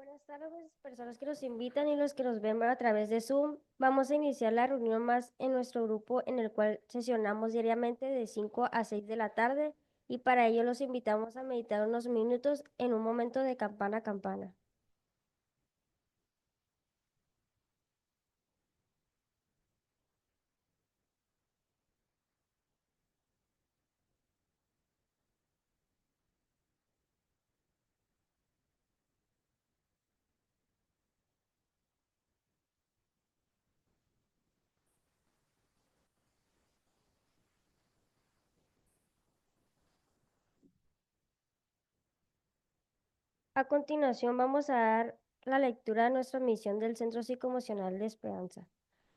Buenas tardes, personas que nos invitan y los que nos ven a través de Zoom. Vamos a iniciar la reunión más en nuestro grupo en el cual sesionamos diariamente de 5 a 6 de la tarde y para ello los invitamos a meditar unos minutos en un momento de campana a campana. A continuación vamos a dar la lectura de nuestra misión del Centro Psicoemocional de Esperanza.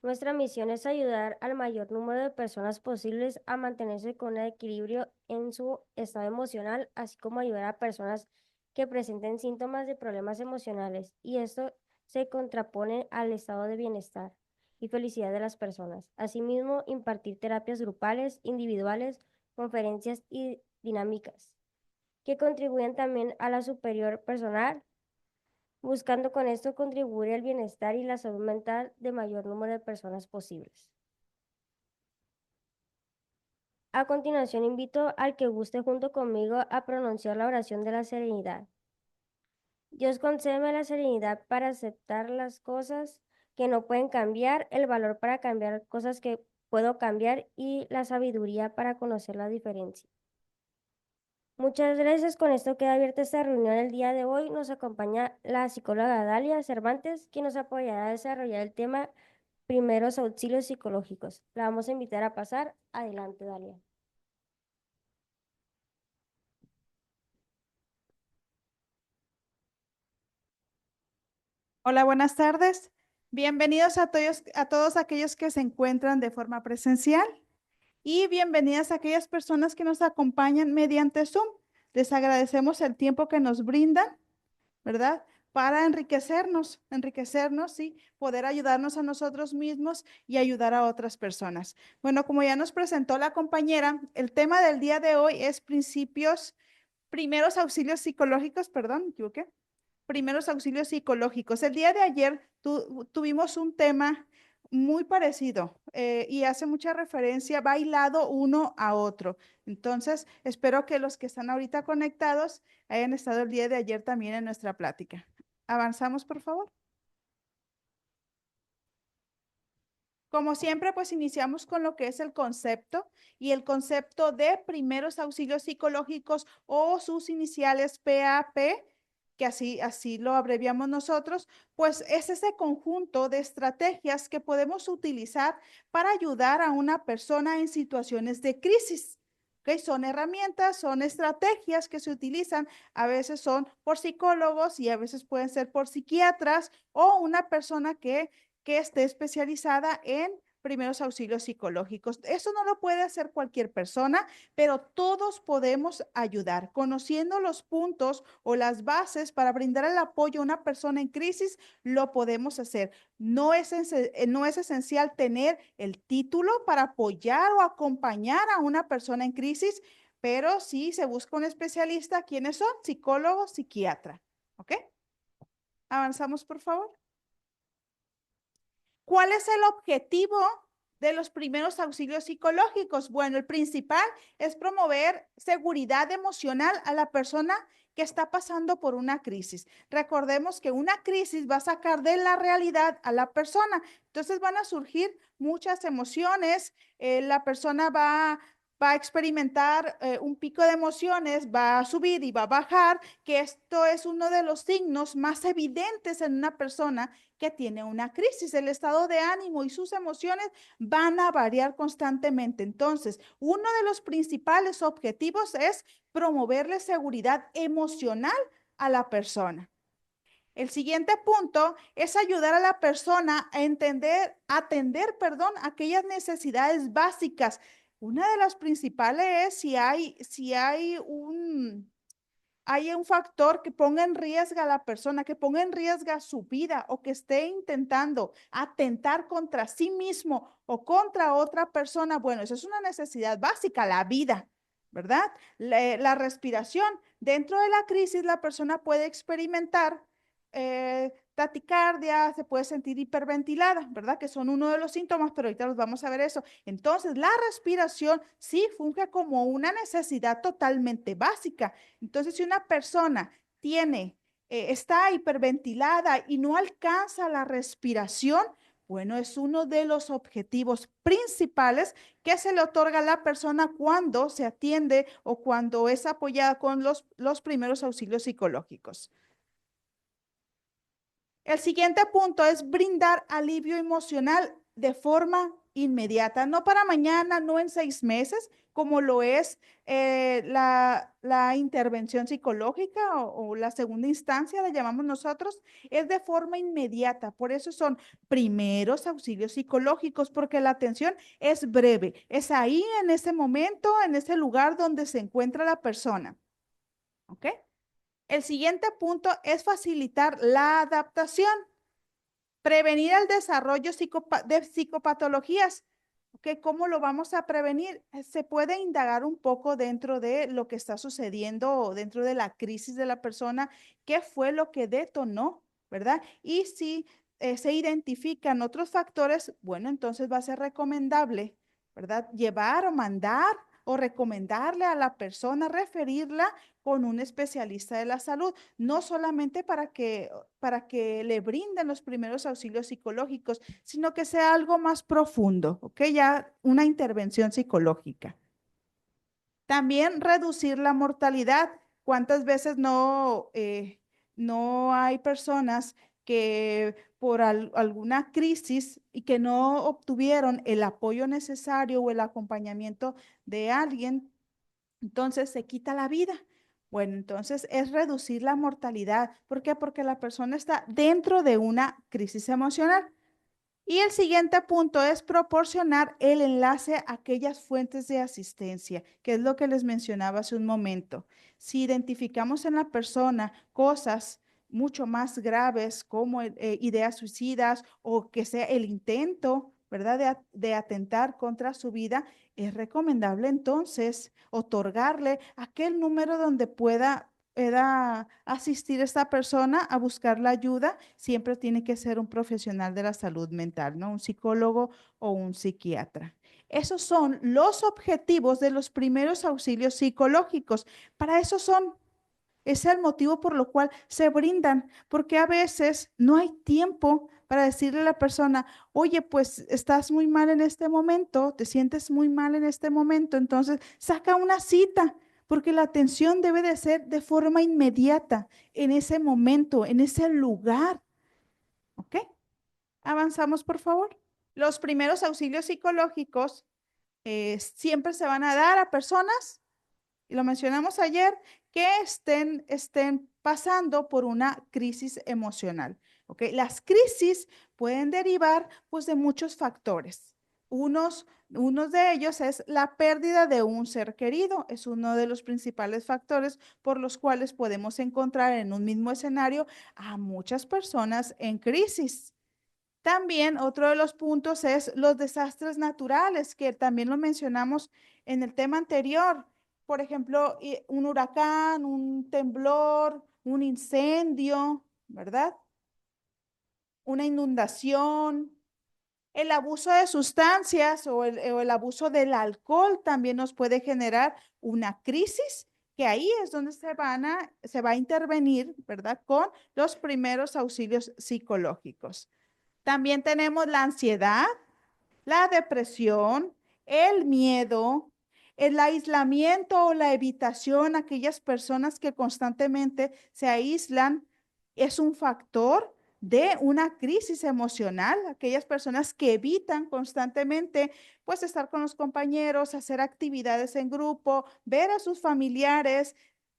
Nuestra misión es ayudar al mayor número de personas posibles a mantenerse con un equilibrio en su estado emocional, así como ayudar a personas que presenten síntomas de problemas emocionales, y esto se contrapone al estado de bienestar y felicidad de las personas. Asimismo, impartir terapias grupales, individuales, conferencias y dinámicas que contribuyen también a la superior personal, buscando con esto contribuir al bienestar y la salud mental de mayor número de personas posibles. A continuación, invito al que guste junto conmigo a pronunciar la oración de la serenidad. Dios, concédeme la serenidad para aceptar las cosas que no pueden cambiar, el valor para cambiar cosas que puedo cambiar y la sabiduría para conocer la diferencia. Muchas gracias. Con esto queda abierta esta reunión el día de hoy. Nos acompaña la psicóloga Dalia Cervantes, quien nos apoyará a desarrollar el tema primeros auxilios psicológicos. La vamos a invitar a pasar. Adelante, Dalia. Hola, buenas tardes. Bienvenidos a todos aquellos que se encuentran de forma presencial y bienvenidas a aquellas personas que nos acompañan mediante Zoom. Les agradecemos el tiempo que nos brindan, ¿verdad? Para enriquecernos y poder ayudarnos a nosotros mismos y ayudar a otras personas. Bueno, como ya nos presentó la compañera, el tema del día de hoy es primeros auxilios psicológicos, perdón, me equivoqué. Primeros auxilios psicológicos. El día de ayer tuvimos un tema muy parecido y hace mucha referencia, va hilado uno a otro. Entonces, espero que los que están ahorita conectados hayan estado el día de ayer también en nuestra plática. Avanzamos, por favor. Como siempre, pues iniciamos con lo que es el concepto y el concepto de primeros auxilios psicológicos o sus iniciales PAP, que así lo abreviamos nosotros, pues es ese conjunto de estrategias que podemos utilizar para ayudar a una persona en situaciones de crisis. ¿Okay? Son herramientas, son estrategias que se utilizan, a veces son por psicólogos y a veces pueden ser por psiquiatras o una persona que esté especializada en primeros auxilios psicológicos. Eso no lo puede hacer cualquier persona, pero todos podemos ayudar. Conociendo los puntos o las bases para brindar el apoyo a una persona en crisis, lo podemos hacer. No es esencial tener el título para apoyar o acompañar a una persona en crisis, pero sí se busca un especialista. ¿Quiénes son? Psicólogo, psiquiatra. ¿Ok? Avanzamos, por favor. ¿Cuál es el objetivo de los primeros auxilios psicológicos? Bueno, el principal es promover seguridad emocional a la persona que está pasando por una crisis. Recordemos que una crisis va a sacar de la realidad a la persona. Entonces van a surgir muchas emociones, la persona va a experimentar un pico de emociones, va a subir y va a bajar, que esto es uno de los signos más evidentes en una persona que tiene una crisis. El estado de ánimo y sus emociones van a variar constantemente. Entonces, uno de los principales objetivos es promoverle seguridad emocional a la persona. El siguiente punto es ayudar a la persona a atender, aquellas necesidades básicas. Una de las principales es si hay un factor que ponga en riesgo a la persona, que ponga en riesgo su vida o que esté intentando atentar contra sí mismo o contra otra persona, bueno, eso es una necesidad básica, la vida, ¿verdad? La respiración. Dentro de la crisis, la persona puede experimentar taticardia, se puede sentir hiperventilada, ¿verdad? Que son uno de los síntomas, pero ahorita los vamos a ver eso. Entonces, la respiración sí funge como una necesidad totalmente básica. Entonces, si una persona está hiperventilada y no alcanza la respiración, bueno, es uno de los objetivos principales que se le otorga a la persona cuando se atiende o cuando es apoyada con los primeros auxilios psicológicos. El siguiente punto es brindar alivio emocional de forma inmediata, no para mañana, no en 6 meses, como lo es la intervención psicológica o la segunda instancia, la llamamos nosotros, es de forma inmediata. Por eso son primeros auxilios psicológicos, porque la atención es breve, es ahí en ese momento, en ese lugar donde se encuentra la persona. ¿Ok? El siguiente punto es facilitar la adaptación, prevenir el desarrollo de psicopatologías. ¿Ok? ¿Cómo lo vamos a prevenir? Se puede indagar un poco dentro de lo que está sucediendo o dentro de la crisis de la persona, qué fue lo que detonó, ¿verdad? Y si se identifican otros factores, bueno, entonces va a ser recomendable, ¿verdad? Llevar o mandar o recomendarle a la persona, referirla con un especialista de la salud, no solamente para que le brinden los primeros auxilios psicológicos, sino que sea algo más profundo, ¿ok? Ya una intervención psicológica. También reducir la mortalidad. ¿Cuántas veces no hay personas que por alguna crisis y que no obtuvieron el apoyo necesario o el acompañamiento de alguien, entonces se quita la vida? Bueno, entonces es reducir la mortalidad. ¿Por qué? Porque la persona está dentro de una crisis emocional. Y el siguiente punto es proporcionar el enlace a aquellas fuentes de asistencia, que es lo que les mencionaba hace un momento. Si identificamos en la persona cosas mucho más graves como ideas suicidas o que sea el intento, ¿verdad?, de atentar contra su vida, es recomendable entonces otorgarle aquel número donde pueda asistir a esta persona a buscar la ayuda. Siempre tiene que ser un profesional de la salud mental, ¿no? Un psicólogo o un psiquiatra. Esos son los objetivos de los primeros auxilios psicológicos. Para eso son. Ese es el motivo por lo cual se brindan, porque a veces no hay tiempo para decirle a la persona, oye, pues estás muy mal en este momento, te sientes muy mal en este momento, entonces saca una cita, porque la atención debe de ser de forma inmediata, en ese momento, en ese lugar. ¿Ok? Avanzamos, por favor. Los primeros auxilios psicológicos siempre se van a dar a personas, y lo mencionamos ayer, que estén pasando por una crisis emocional. ¿Ok? Las crisis pueden derivar pues de muchos factores. Unos de ellos es la pérdida de un ser querido. Es uno de los principales factores por los cuales podemos encontrar en un mismo escenario a muchas personas en crisis. También otro de los puntos es los desastres naturales, que también lo mencionamos en el tema anterior. Por ejemplo, un huracán, un temblor, un incendio, ¿verdad? Una inundación. El abuso de sustancias o el abuso del alcohol también nos puede generar una crisis, que ahí es donde se va a intervenir, ¿verdad? Con los primeros auxilios psicológicos. También tenemos la ansiedad, la depresión, el miedo, el aislamiento o la evitación. Aquellas personas que constantemente se aíslan es un factor de una crisis emocional. Aquellas personas que evitan constantemente pues estar con los compañeros, hacer actividades en grupo, ver a sus familiares.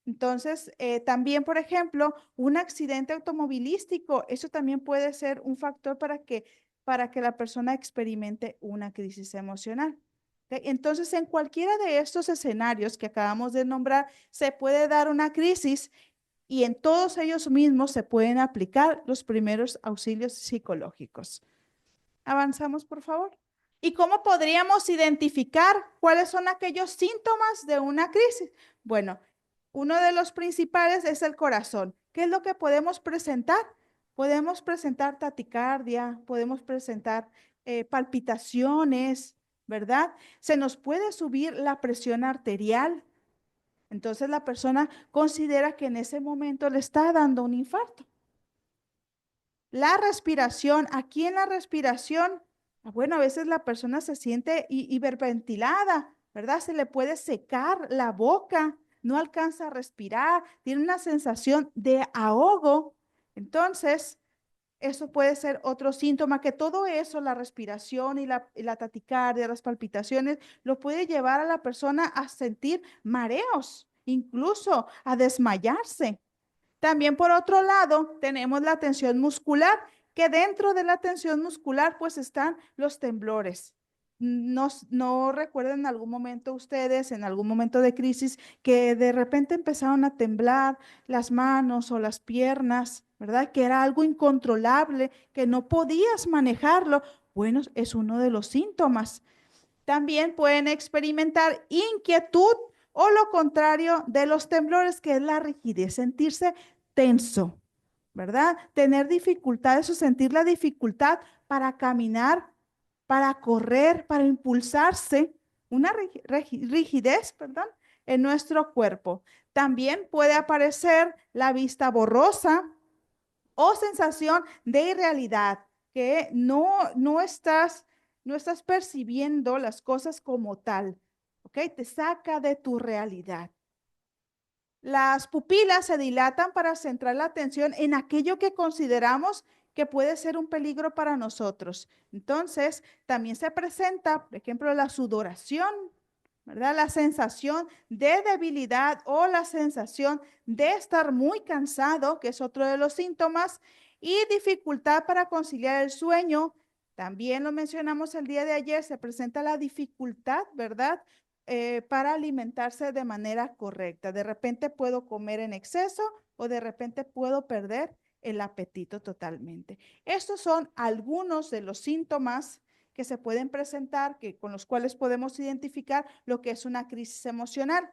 Entonces, también, por ejemplo, un accidente automovilístico, eso también puede ser un factor para que la persona experimente una crisis emocional. ¿Ok? Entonces, en cualquiera de estos escenarios que acabamos de nombrar, se puede dar una crisis y en todos ellos mismos se pueden aplicar los primeros auxilios psicológicos. Avanzamos, por favor. ¿Y cómo podríamos identificar cuáles son aquellos síntomas de una crisis? Bueno, uno de los principales es el corazón. ¿Qué es lo que podemos presentar? Podemos presentar taticardia, podemos presentar palpitaciones, ¿verdad? Se nos puede subir la presión arterial. Entonces la persona considera que en ese momento le está dando un infarto. La respiración, aquí en la respiración, bueno, a veces la persona se siente hiperventilada, ¿verdad? Se le puede secar la boca, no alcanza a respirar, tiene una sensación de ahogo. Entonces, eso puede ser otro síntoma, que todo eso, la respiración y la taticardia, las palpitaciones, lo puede llevar a la persona a sentir mareos, incluso a desmayarse. También por otro lado, tenemos la tensión muscular, que dentro de la tensión muscular pues están los temblores. No recuerdan en algún momento ustedes, en algún momento de crisis, que de repente empezaron a temblar las manos o las piernas, ¿verdad? Que era algo incontrolable, que no podías manejarlo. Bueno, es uno de los síntomas. También pueden experimentar inquietud o lo contrario de los temblores, que es la rigidez, sentirse tenso, ¿verdad? Tener dificultades o sentir la dificultad para caminar, para correr, para impulsarse, una rigidez, perdón, en nuestro cuerpo. También puede aparecer la vista borrosa o sensación de irrealidad, que no estás percibiendo las cosas como tal, ¿ok? Te saca de tu realidad. Las pupilas se dilatan para centrar la atención en aquello que consideramos que puede ser un peligro para nosotros. Entonces, también se presenta, por ejemplo, la sudoración, ¿verdad? La sensación de debilidad o la sensación de estar muy cansado, que es otro de los síntomas, y dificultad para conciliar el sueño. También lo mencionamos el día de ayer, se presenta la dificultad, ¿verdad? Para alimentarse de manera correcta. De repente puedo comer en exceso o de repente puedo perder el apetito totalmente. Estos son algunos de los síntomas que se pueden presentar, con los cuales podemos identificar lo que es una crisis emocional,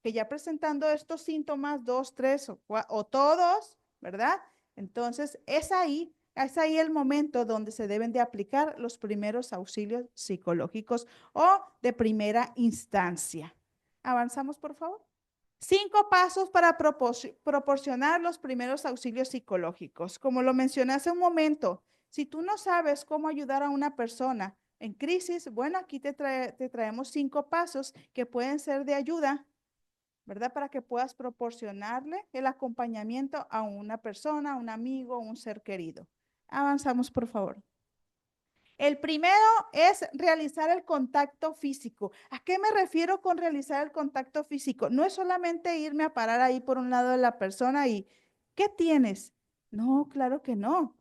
que ya presentando estos síntomas, dos, tres o todos, ¿verdad? Entonces es ahí el momento donde se deben de aplicar los primeros auxilios psicológicos o de primera instancia. Avanzamos, por favor. 5 pasos para proporcionar los primeros auxilios psicológicos. Como lo mencioné hace un momento, si tú no sabes cómo ayudar a una persona en crisis, bueno, aquí te traemos 5 pasos que pueden ser de ayuda, ¿verdad? Para que puedas proporcionarle el acompañamiento a una persona, a un amigo, a un ser querido. Avanzamos, por favor. El primero es realizar el contacto físico. ¿A qué me refiero con realizar el contacto físico? No es solamente irme a parar ahí por un lado de la persona y, ¿qué tienes? No, claro que no.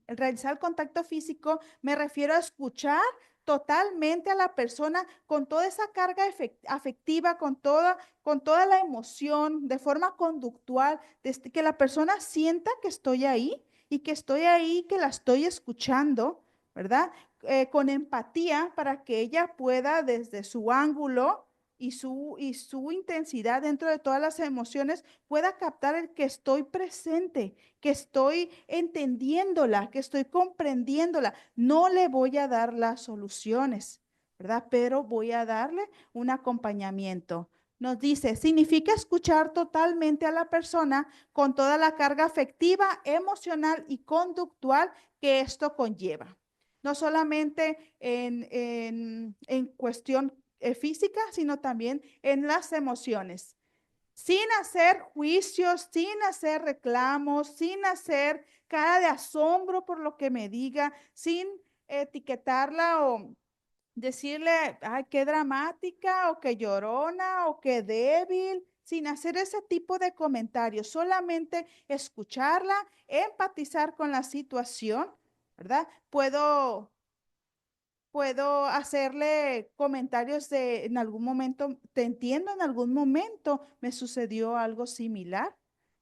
El realizar el contacto físico me refiero a escuchar totalmente a la persona con toda esa carga afectiva, con toda la emoción, de forma conductual, desde que la persona sienta que estoy ahí y que estoy ahí, que la estoy escuchando, ¿verdad? Con empatía para que ella pueda desde su ángulo y su intensidad dentro de todas las emociones pueda captar el que estoy presente, que estoy entendiéndola, que estoy comprendiéndola. No le voy a dar las soluciones, ¿verdad? Pero voy a darle un acompañamiento. Nos dice, significa escuchar totalmente a la persona con toda la carga afectiva, emocional y conductual que esto conlleva. No solamente en cuestión física, sino también en las emociones, sin hacer juicios, sin hacer reclamos, sin hacer cara de asombro por lo que me diga, sin etiquetarla o decirle, ay, qué dramática, o qué llorona, o qué débil, sin hacer ese tipo de comentarios, solamente escucharla, empatizar con la situación, ¿verdad? Puedo hacerle comentarios de en algún momento, te entiendo, en algún momento me sucedió algo similar,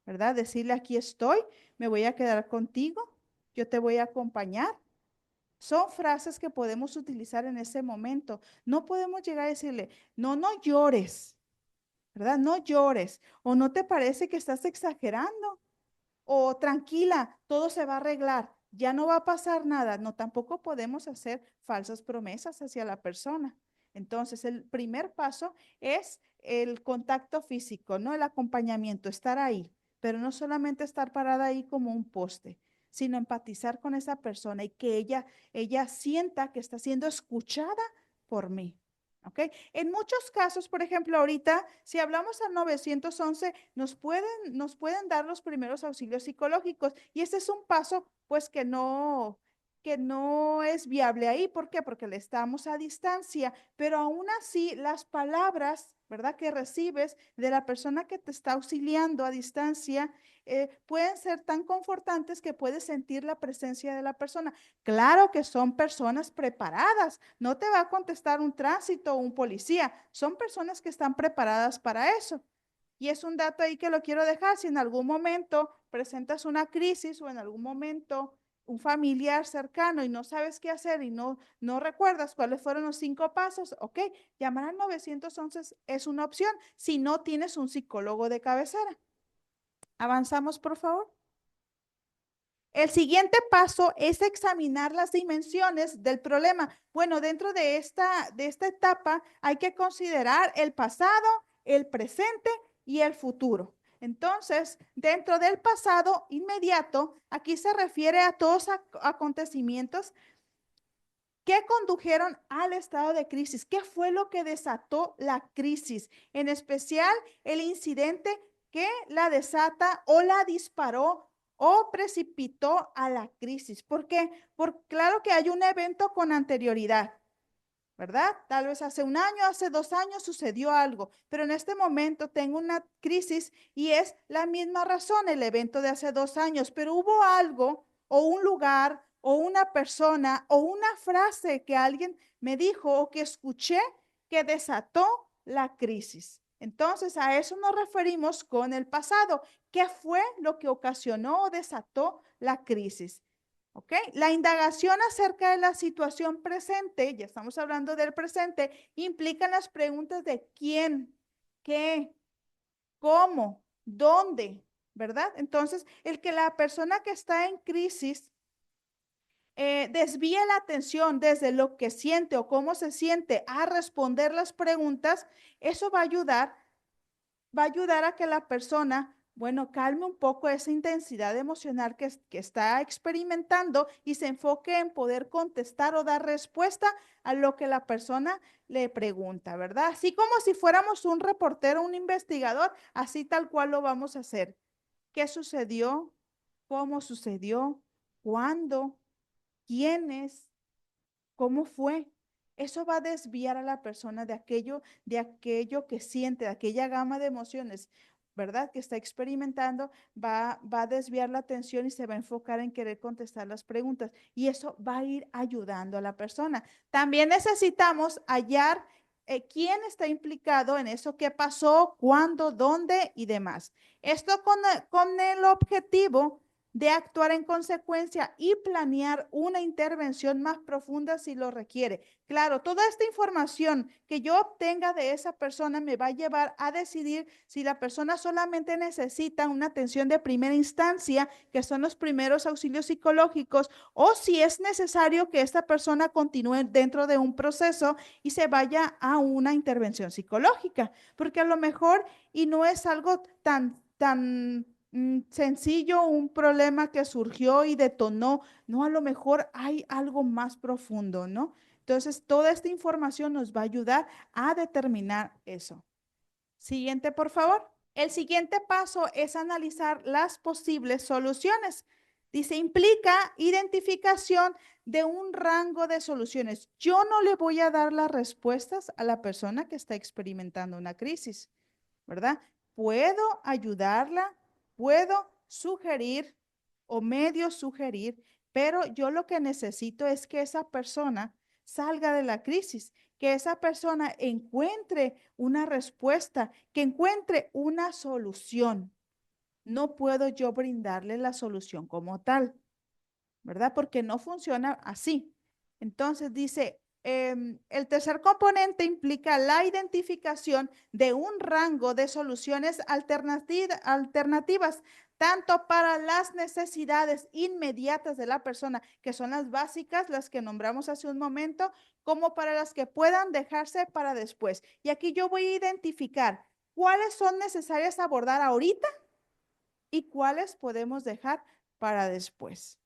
¿verdad? Decirle, aquí estoy, me voy a quedar contigo, yo te voy a acompañar. Son frases que podemos utilizar en ese momento. No podemos llegar a decirle, no, no llores, ¿verdad? No llores. ¿O no te parece que estás exagerando? o tranquila, todo se va a arreglar, ya no va a pasar nada. No, tampoco podemos hacer falsas promesas hacia la persona. Entonces, el primer paso es el contacto físico, ¿no? El acompañamiento, estar ahí, pero no solamente estar parada ahí como un poste, sino empatizar con esa persona y que ella sienta que está siendo escuchada por mí. ¿Ok? En muchos casos, por ejemplo, ahorita, si hablamos al 911, nos pueden dar los primeros auxilios psicológicos y ese es un paso, pues, que no es viable ahí. ¿Por qué? Porque le estamos a distancia, pero aún así las palabras, ¿verdad? Que recibes de la persona que te está auxiliando a distancia, pueden ser tan confortantes que puedes sentir la presencia de la persona. Claro que son personas preparadas, no te va a contestar un tránsito o un policía, son personas que están preparadas para eso. Y es un dato ahí que lo quiero dejar, si en algún momento presentas una crisis o en algún momento un familiar cercano y no sabes qué hacer y no recuerdas cuáles fueron los 5 pasos, ok, llamar al 911 es una opción si no tienes un psicólogo de cabecera. Avanzamos, por favor. El siguiente paso es examinar las dimensiones del problema. Bueno, dentro de esta etapa hay que considerar el pasado, el presente y el futuro. Entonces, dentro del pasado inmediato, aquí se refiere a todos acontecimientos que condujeron al estado de crisis. ¿Qué fue lo que desató la crisis? En especial, el incidente que la desata o la disparó o precipitó a la crisis. ¿Por qué? Porque claro que hay un evento con anterioridad, ¿verdad? Tal vez hace un año, hace 2 años sucedió algo, pero en este momento tengo una crisis y es la misma razón, el evento de hace 2 años, pero hubo algo o un lugar o una persona o una frase que alguien me dijo o que escuché que desató la crisis. Entonces, a eso nos referimos con el pasado. ¿Qué fue lo que ocasionó o desató la crisis? ¿Ok? La indagación acerca de la situación presente, ya estamos hablando del presente, implican las preguntas de quién, qué, cómo, dónde, ¿verdad? Entonces, el que la persona que está en crisis desvíe la atención desde lo que siente o cómo se siente a responder las preguntas, eso va a ayudar a que la persona, bueno, calme un poco esa intensidad emocional que está experimentando y se enfoque en poder contestar o dar respuesta a lo que la persona le pregunta, ¿verdad? Así como si fuéramos un reportero, un investigador, así tal cual lo vamos a hacer. ¿Qué sucedió? ¿Cómo sucedió? ¿Cuándo? ¿Quiénes? ¿Cómo fue? Eso va a desviar a la persona de aquello que siente, de aquella gama de emociones, ¿verdad? Que está experimentando, va a desviar la atención y se va a enfocar en querer contestar las preguntas. Y eso va a ir ayudando a la persona. También necesitamos hallar quién está implicado en eso, qué pasó, cuándo, dónde y demás. Esto con el objetivo de actuar en consecuencia y planear una intervención más profunda si lo requiere. Claro, toda esta información que yo obtenga de esa persona me va a llevar a decidir si la persona solamente necesita una atención de primera instancia, que son los primeros auxilios psicológicos, o si es necesario que esta persona continúe dentro de un proceso y se vaya a una intervención psicológica, porque a lo mejor, y no es algo tan sencillo, un problema que surgió y detonó, no, a lo mejor hay algo más profundo, ¿no? Entonces, toda esta información nos va a ayudar a determinar eso. Siguiente, por favor. El siguiente paso es analizar las posibles soluciones. Dice, implica identificación de un rango de soluciones. Yo no le voy a dar las respuestas a la persona que está experimentando una crisis, ¿verdad? Puedo ayudarla, puedo sugerir o medio sugerir, pero yo lo que necesito es que esa persona salga de la crisis, que esa persona encuentre una respuesta, que encuentre una solución. No puedo yo brindarle la solución como tal, ¿verdad? Porque no funciona así. Entonces dice, el tercer componente implica la identificación de un rango de soluciones alternativas, tanto para las necesidades inmediatas de la persona, que son las básicas, las que nombramos hace un momento, como para las que puedan dejarse para después. Y aquí yo voy a identificar cuáles son necesarias abordar ahorita y cuáles podemos dejar para después.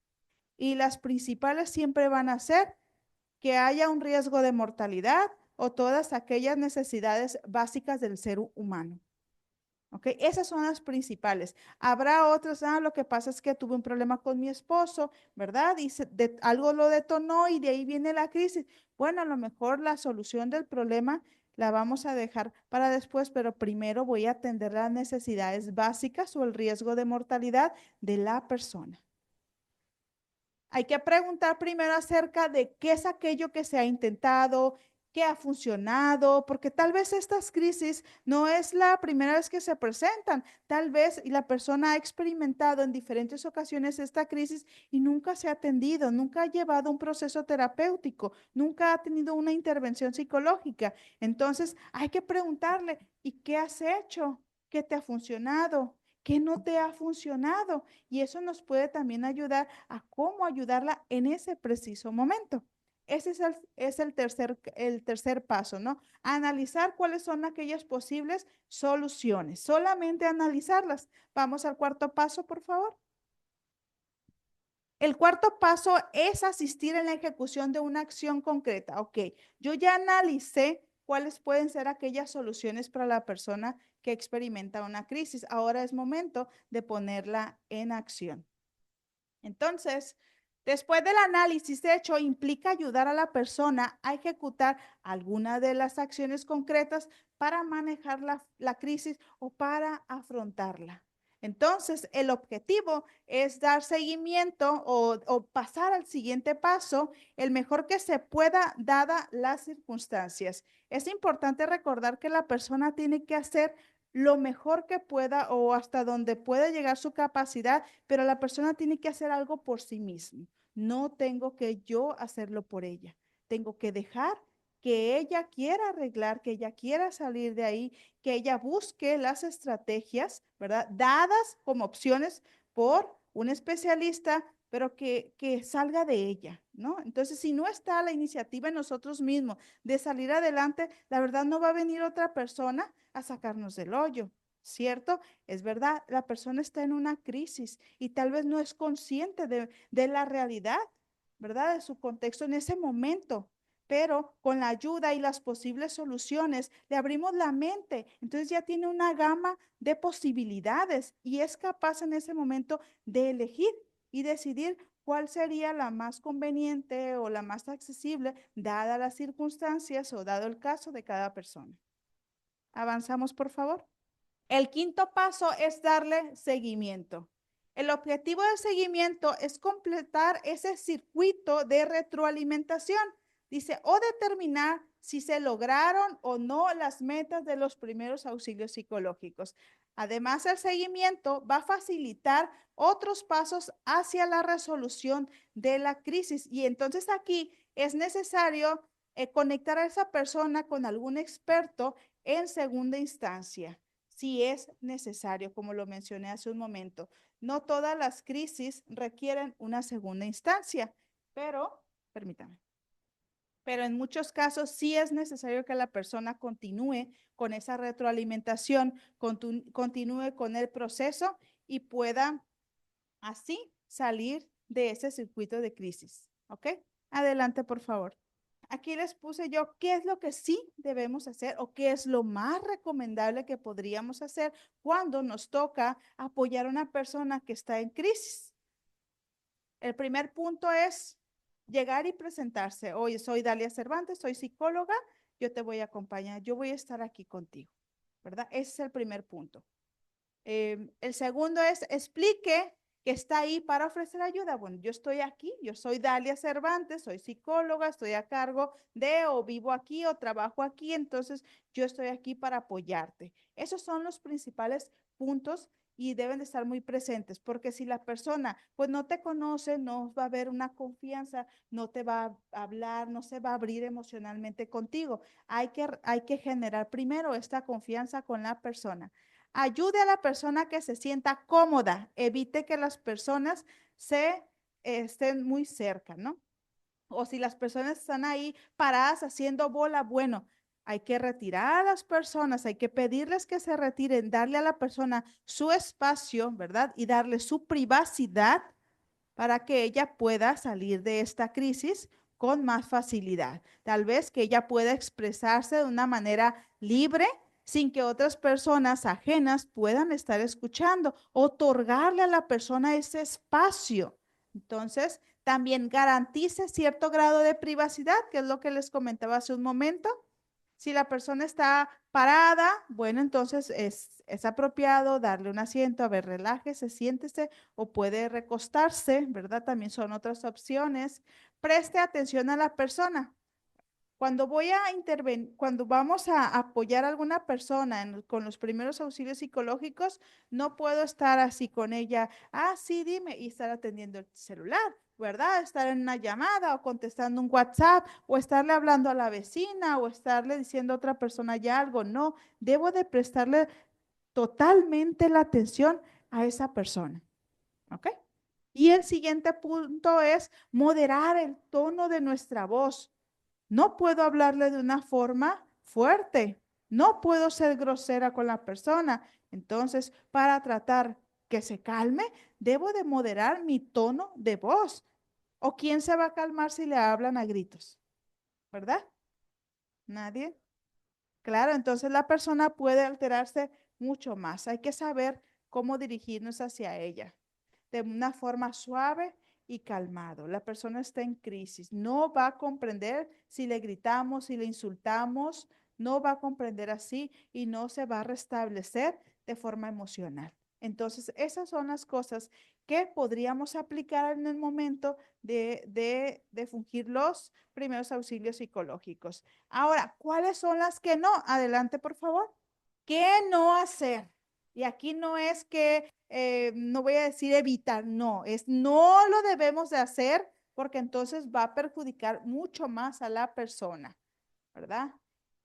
Y las principales siempre van a ser que haya un riesgo de mortalidad o todas aquellas necesidades básicas del ser humano. ¿Ok? Esas son las principales. Habrá otras, lo que pasa es que tuve un problema con mi esposo, ¿verdad? Y algo lo detonó y de ahí viene la crisis. Bueno, a lo mejor la solución del problema la vamos a dejar para después, pero primero voy a atender las necesidades básicas o el riesgo de mortalidad de la persona. Hay que preguntar primero acerca de qué es aquello que se ha intentado, qué ha funcionado, porque tal vez estas crisis no es la primera vez que se presentan. Tal vez la persona ha experimentado en diferentes ocasiones esta crisis y nunca se ha atendido, nunca ha llevado un proceso terapéutico, nunca ha tenido una intervención psicológica. Entonces, hay que preguntarle, ¿y qué has hecho? ¿Qué te ha funcionado? ¿Qué no te ha funcionado? Y eso nos puede también ayudar a cómo ayudarla en ese preciso momento. Ese es el tercer paso, ¿no? Analizar cuáles son aquellas posibles soluciones. Solamente analizarlas. Vamos al cuarto paso, por favor. El cuarto paso es asistir en la ejecución de una acción concreta. Ok, yo ya analicé cuáles pueden ser aquellas soluciones para la persona que experimenta una crisis. Ahora es momento de ponerla en acción. Entonces, después del análisis hecho, implica ayudar a la persona a ejecutar alguna de las acciones concretas para manejar la crisis o para afrontarla. Entonces, el objetivo es dar seguimiento o pasar al siguiente paso el mejor que se pueda, dada las circunstancias. Es importante recordar que la persona tiene que hacer lo mejor que pueda o hasta donde pueda llegar su capacidad, pero la persona tiene que hacer algo por sí misma. No tengo que yo hacerlo por ella. Tengo que dejar que ella quiera arreglar, que ella quiera salir de ahí, que ella busque las estrategias, ¿verdad? Dadas como opciones por un especialista, pero que salga de ella, ¿no? Entonces, si no está la iniciativa en nosotros mismos de salir adelante, la verdad no va a venir otra persona a sacarnos del hoyo, ¿cierto? Es verdad, la persona está en una crisis y tal vez no es consciente de la realidad, ¿verdad? De su contexto en ese momento. Pero con la ayuda y las posibles soluciones le abrimos la mente. Entonces ya tiene una gama de posibilidades y es capaz en ese momento de elegir y decidir cuál sería la más conveniente o la más accesible, dadas las circunstancias o dado el caso de cada persona. Avanzamos, por favor. El quinto paso es darle seguimiento. El objetivo del seguimiento es completar ese circuito de retroalimentación. Dice, o determinar si se lograron o no las metas de los primeros auxilios psicológicos. Además, el seguimiento va a facilitar otros pasos hacia la resolución de la crisis. Y entonces aquí es necesario conectar a esa persona con algún experto en segunda instancia si es necesario, como lo mencioné hace un momento. No todas las crisis requieren una segunda instancia, pero, permítame, pero en muchos casos sí es necesario que la persona continúe con esa retroalimentación, continúe con el proceso y pueda así salir de ese circuito de crisis. ¿Ok? Adelante, por favor. Aquí les puse yo qué es lo que sí debemos hacer o qué es lo más recomendable que podríamos hacer cuando nos toca apoyar a una persona que está en crisis. El primer punto es llegar y presentarse. Oye, soy Dalia Cervantes, soy psicóloga, yo te voy a acompañar, yo voy a estar aquí contigo, ¿verdad? Ese es el primer punto. El segundo es explique que está ahí para ofrecer ayuda. Bueno, yo estoy aquí, yo soy Dalia Cervantes, soy psicóloga, estoy a cargo de o vivo aquí o trabajo aquí, entonces yo estoy aquí para apoyarte. Esos son los principales puntos y deben de estar muy presentes, porque si la persona pues no te conoce, no va a haber una confianza, no te va a hablar, no se va a abrir emocionalmente contigo. Hay que generar primero esta confianza con la persona. Ayude a la persona que se sienta cómoda. Evite que las personas se estén muy cerca, ¿no? O si las personas están ahí paradas haciendo bola, bueno, hay que retirar a las personas, hay que pedirles que se retiren, darle a la persona su espacio, ¿verdad? Y darle su privacidad para que ella pueda salir de esta crisis con más facilidad. Tal vez que ella pueda expresarse de una manera libre sin que otras personas ajenas puedan estar escuchando, otorgarle a la persona ese espacio. Entonces, también garantice cierto grado de privacidad, que es lo que les comentaba hace un momento. Si la persona está parada, bueno, entonces es apropiado darle un asiento, a ver, relájese, siéntese o puede recostarse, ¿verdad? También son otras opciones. Preste atención a la persona. Cuando voy a intervenir, cuando vamos a apoyar a alguna persona con los primeros auxilios psicológicos, no puedo estar así con ella, sí, dime, y estar atendiendo el celular, ¿verdad? Estar en una llamada o contestando un WhatsApp o estarle hablando a la vecina o estarle diciendo a otra persona ya algo. No, debo de prestarle totalmente la atención a esa persona, ¿ok? Y el siguiente punto es moderar el tono de nuestra voz. No puedo hablarle de una forma fuerte. No puedo ser grosera con la persona. Entonces, para tratar que se calme, debo de moderar mi tono de voz. ¿O quién se va a calmar si le hablan a gritos? ¿Verdad? Nadie. Claro, entonces la persona puede alterarse mucho más. Hay que saber cómo dirigirnos hacia ella de una forma suave y calmado. La persona está en crisis, no va a comprender si le gritamos, si le insultamos, no va a comprender así y no se va a restablecer de forma emocional. Entonces, esas son las cosas que podríamos aplicar en el momento de fungir los primeros auxilios psicológicos. Ahora, ¿cuáles son las que no? Adelante, por favor. ¿Qué no hacer? Y aquí no es que, no voy a decir evitar, no, es no lo debemos de hacer porque entonces va a perjudicar mucho más a la persona, ¿verdad?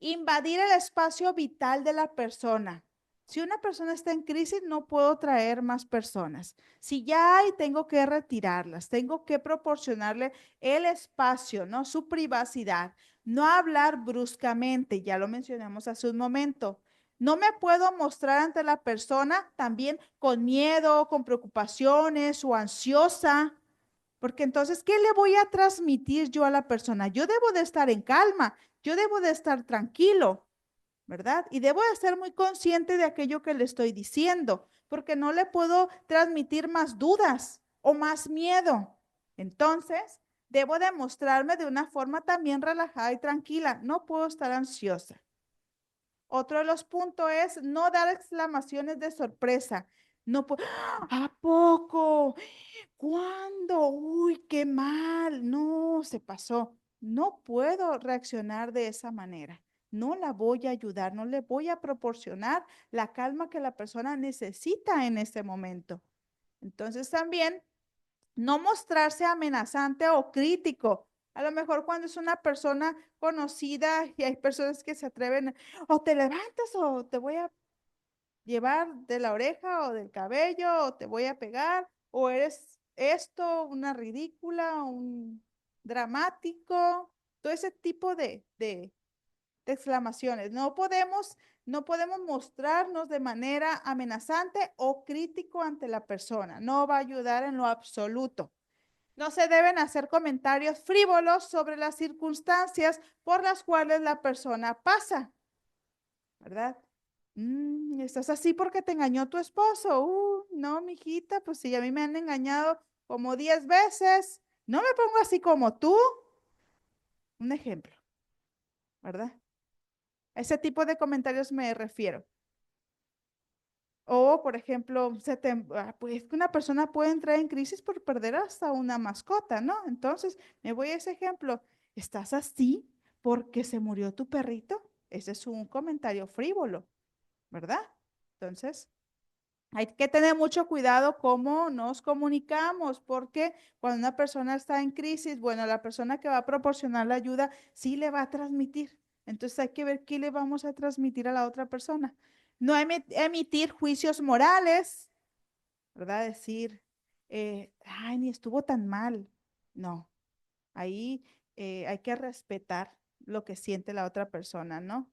Invadir el espacio vital de la persona. Si una persona está en crisis, no puedo traer más personas. Si ya hay, tengo que retirarlas, tengo que proporcionarle el espacio, ¿no? Su privacidad. No hablar bruscamente, ya lo mencionamos hace un momento. No me puedo mostrar ante la persona también con miedo, con preocupaciones o ansiosa, porque entonces, ¿qué le voy a transmitir yo a la persona? Yo debo de estar en calma, yo debo de estar tranquilo, ¿verdad? Y debo de ser muy consciente de aquello que le estoy diciendo, porque no le puedo transmitir más dudas o más miedo. Entonces, debo de mostrarme de una forma también relajada y tranquila. No puedo estar ansiosa. Otro de los puntos es no dar exclamaciones de sorpresa. No puedo, ¿a poco? ¿Cuándo? Uy, qué mal. No, se pasó. No puedo reaccionar de esa manera. No la voy a ayudar, no le voy a proporcionar la calma que la persona necesita en este momento. Entonces también no mostrarse amenazante o crítico. A lo mejor cuando es una persona conocida y hay personas que se atreven, o te levantas o te voy a llevar de la oreja o del cabello o te voy a pegar o eres esto, una ridícula, un dramático, todo ese tipo de exclamaciones. No podemos mostrarnos de manera amenazante o crítico ante la persona. No va a ayudar en lo absoluto. No se deben hacer comentarios frívolos sobre las circunstancias por las cuales la persona pasa, ¿verdad? Estás así porque te engañó tu esposo. No, mijita, pues si a mí me han engañado como 10 veces, no me pongo así como tú. Un ejemplo, ¿verdad? A ese tipo de comentarios me refiero. O, por ejemplo, pues que una persona puede entrar en crisis por perder hasta una mascota, ¿no? Entonces, me voy a ese ejemplo. ¿Estás así porque se murió tu perrito? Ese es un comentario frívolo, ¿verdad? Entonces, hay que tener mucho cuidado cómo nos comunicamos, porque cuando una persona está en crisis, bueno, la persona que va a proporcionar la ayuda sí le va a transmitir. Entonces hay que ver qué le vamos a transmitir a la otra persona. No emitir juicios morales, ¿verdad? Decir, ay, ni estuvo tan mal. No, ahí hay que respetar lo que siente la otra persona, ¿no?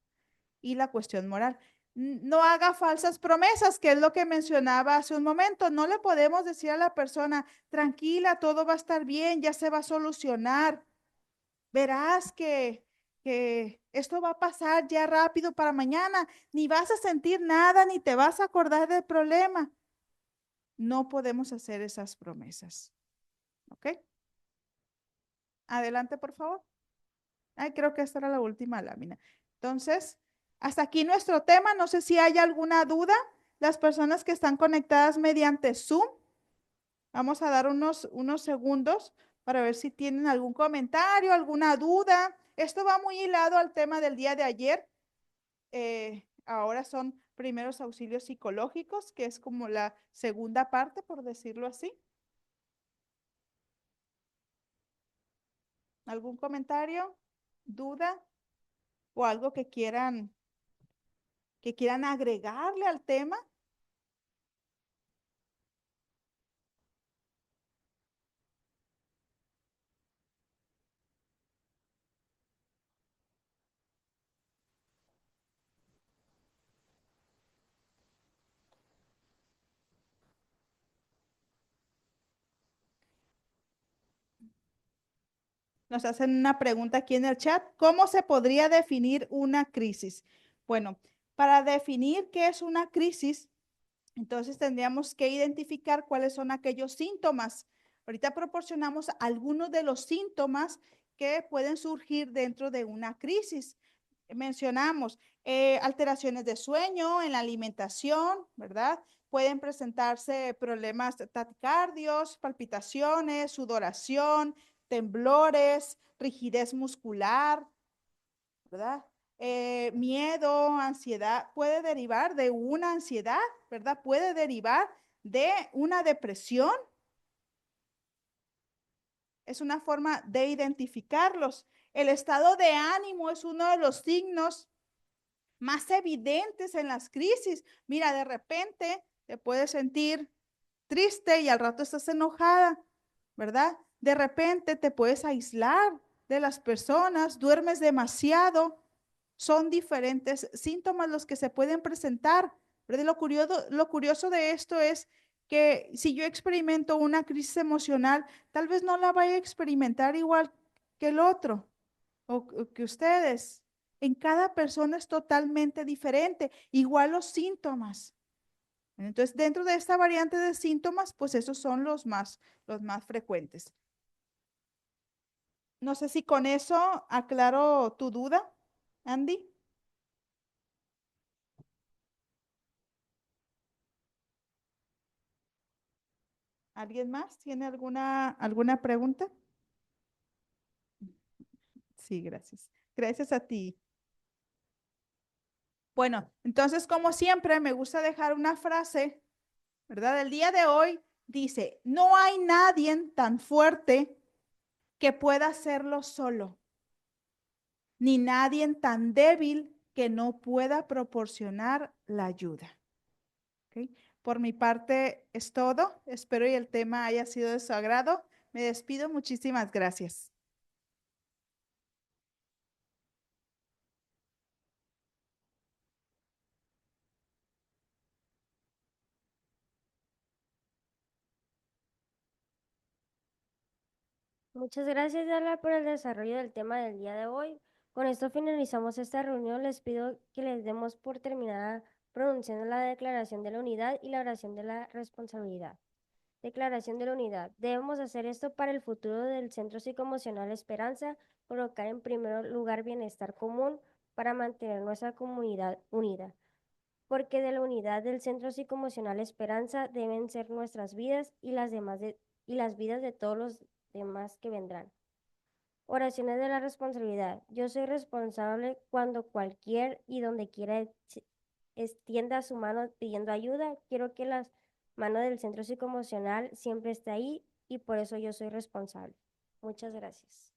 Y la cuestión moral. No haga falsas promesas, que es lo que mencionaba hace un momento. No le podemos decir a la persona, tranquila, todo va a estar bien, ya se va a solucionar. Verás que esto va a pasar ya rápido para mañana. Ni vas a sentir nada, ni te vas a acordar del problema. No podemos hacer esas promesas. ¿Ok? Adelante, por favor. Ay, creo que esta era la última lámina. Entonces, hasta aquí nuestro tema. No sé si hay alguna duda. Las personas que están conectadas mediante Zoom, vamos a dar unos segundos para ver si tienen algún comentario, alguna duda. Esto va muy hilado al tema del día de ayer. Ahora son primeros auxilios psicológicos, que es como la segunda parte, por decirlo así. ¿Algún comentario, duda o algo que quieran agregarle al tema? Nos hacen una pregunta aquí en el chat. ¿Cómo se podría definir una crisis? Bueno, para definir qué es una crisis, entonces tendríamos que identificar cuáles son aquellos síntomas. Ahorita proporcionamos algunos de los síntomas que pueden surgir dentro de una crisis. Mencionamos alteraciones de sueño, en la alimentación, ¿verdad? Pueden presentarse problemas taquicardios, palpitaciones, sudoración, temblores, rigidez muscular, ¿verdad? Miedo, ansiedad, puede derivar de una ansiedad, ¿verdad? Puede derivar de una depresión. Es una forma de identificarlos. El estado de ánimo es uno de los signos más evidentes en las crisis. Mira, de repente te puedes sentir triste y al rato estás enojada, ¿verdad? De repente te puedes aislar de las personas, duermes demasiado. Son diferentes síntomas los que se pueden presentar, ¿verdad? Lo curioso de esto es que si yo experimento una crisis emocional, tal vez no la vaya a experimentar igual que el otro o que ustedes. En cada persona es totalmente diferente, igual los síntomas. Entonces, dentro de esta variante de síntomas, pues esos son los más frecuentes. No sé si con eso aclaro tu duda, Andy. ¿Alguien más tiene alguna pregunta? Sí, gracias. Gracias a ti. Bueno, entonces, como siempre, me gusta dejar una frase, ¿verdad? El día de hoy dice, no hay nadie tan fuerte que pueda hacerlo solo, ni nadie tan débil que no pueda proporcionar la ayuda. ¿Ok? Por mi parte es todo. Espero y el tema haya sido de su agrado. Me despido. Muchísimas gracias. Muchas gracias, Darla, por el desarrollo del tema del día de hoy. Con esto finalizamos esta reunión. Les pido que les demos por terminada pronunciando la declaración de la unidad y la oración de la responsabilidad. Declaración de la unidad. Debemos hacer esto para el futuro del Centro Psicoemocional Esperanza, colocar en primer lugar bienestar común para mantener nuestra comunidad unida. Porque de la unidad del Centro Psicoemocional Esperanza deben ser nuestras vidas y y las vidas de todos los demás que vendrán. Oraciones de la responsabilidad. Yo soy responsable cuando cualquier y donde quiera extienda su mano pidiendo ayuda. Quiero que la mano del centro psicoemocional siempre esté ahí y por eso yo soy responsable. Muchas gracias.